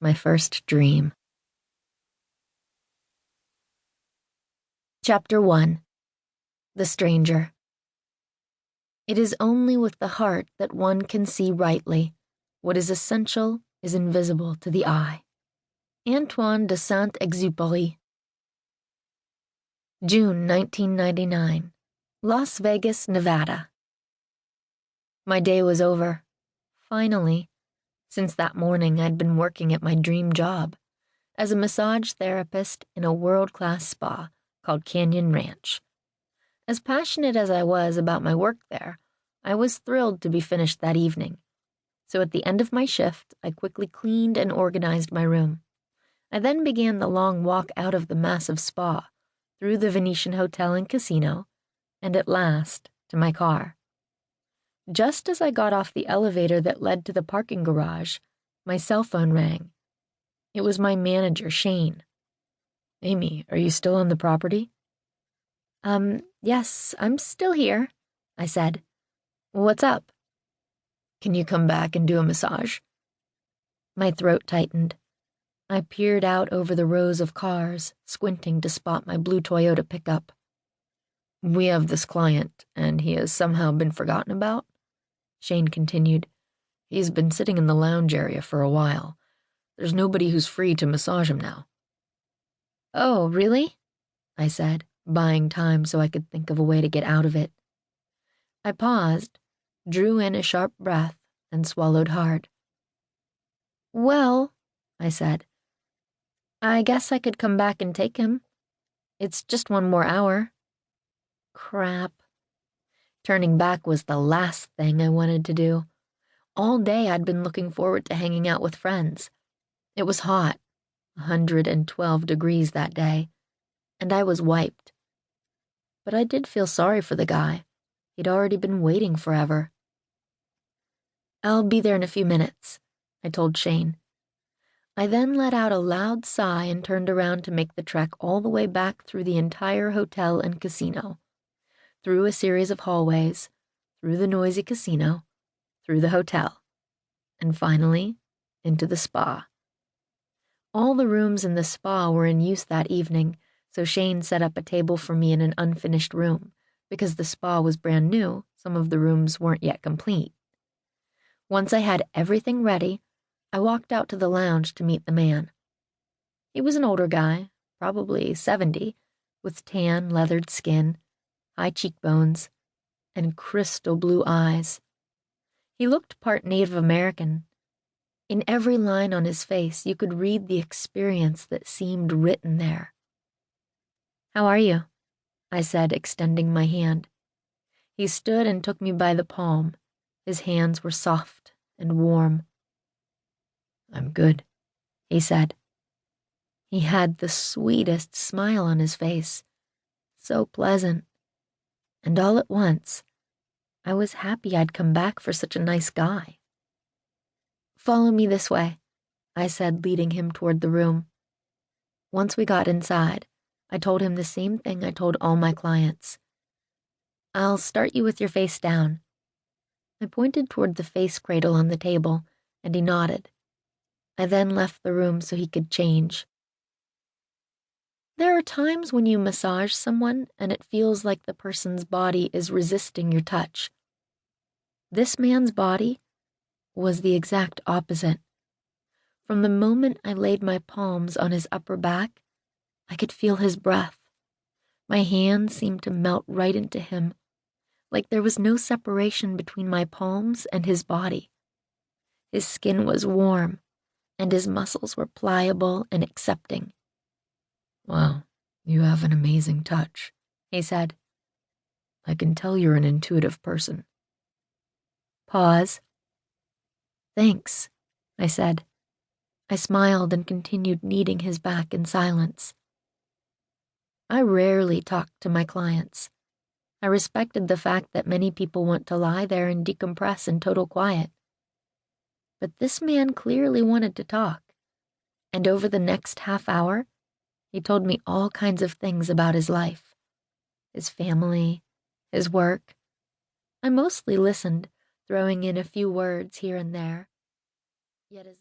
my first dream. Chapter 1. The Stranger. It is only with the heart that one can see rightly. What is essential is invisible to the eye. Antoine de Saint-Exupéry. June 1999. Las Vegas, Nevada. My day was over. Finally. Since that morning, I'd been working at my dream job as a massage therapist in a world-class spa called Canyon Ranch. As passionate as I was about my work there, I was thrilled to be finished that evening. So at the end of my shift, I quickly cleaned and organized my room. I then began the long walk out of the massive spa, through the Venetian Hotel and Casino, and at last to my car. Just as I got off the elevator that led to the parking garage, my cell phone rang. It was my manager, Shane. "Amy, are you still on the property?" Yes, I'm still here," I said. "What's up?" "Can you come back and do a massage?" My throat tightened. I peered out over the rows of cars, squinting to spot my blue Toyota pickup. "We have this client, and he has somehow been forgotten about," Shane continued. "He's been sitting in the lounge area for a while. There's nobody who's free to massage him now." "Oh, really?" I said, buying time so I could think of a way to get out of it. I paused, drew in a sharp breath, and swallowed hard. "Well," I said, "I guess I could come back and take him. It's just 1 more hour." Crap. Turning back was the last thing I wanted to do. All day I'd been looking forward to hanging out with friends. It was hot, 112 degrees that day, and I was wiped. But I did feel sorry for the guy. He'd already been waiting forever. "I'll be there in a few minutes," I told Shane. I then let out a loud sigh and turned around to make the trek all the way back through the entire hotel and casino, through a series of hallways, through the noisy casino, through the hotel, and finally into the spa. All the rooms in the spa were in use that evening, so Shane set up a table for me in an unfinished room. Because the spa was brand new, some of the rooms weren't yet complete. Once I had everything ready, I walked out to the lounge to meet the man. He was an older guy, probably 70, with tan, leathered skin, high cheekbones, and crystal blue eyes. He looked part Native American. In every line on his face, you could read the experience that seemed written there. "How are you?" I said, extending my hand. He stood and took me by the palm. His hands were soft and warm. "I'm good," he said. He had the sweetest smile on his face, so pleasant. And all at once, I was happy I'd come back for such a nice guy. "Follow me this way," I said, leading him toward the room. Once we got inside, I told him the same thing I told all my clients. "I'll start you with your face down." I pointed toward the face cradle on the table, and he nodded. I then left the room so he could change. There are times when you massage someone and it feels like the person's body is resisting your touch. This man's body was the exact opposite. From the moment I laid my palms on his upper back, I could feel his breath. My hands seemed to melt right into him, like there was no separation between my palms and his body. His skin was warm, and his muscles were pliable and accepting. "Wow, you have an amazing touch," he said. "I can tell you're an intuitive person." Pause. "Thanks," I said. I smiled and continued kneading his back in silence. I rarely talked to my clients. I respected the fact that many people want to lie there and decompress in total quiet. But this man clearly wanted to talk, and over the next half hour, he told me all kinds of things about his life, his family, his work. I mostly listened, throwing in a few words here and there. Yet as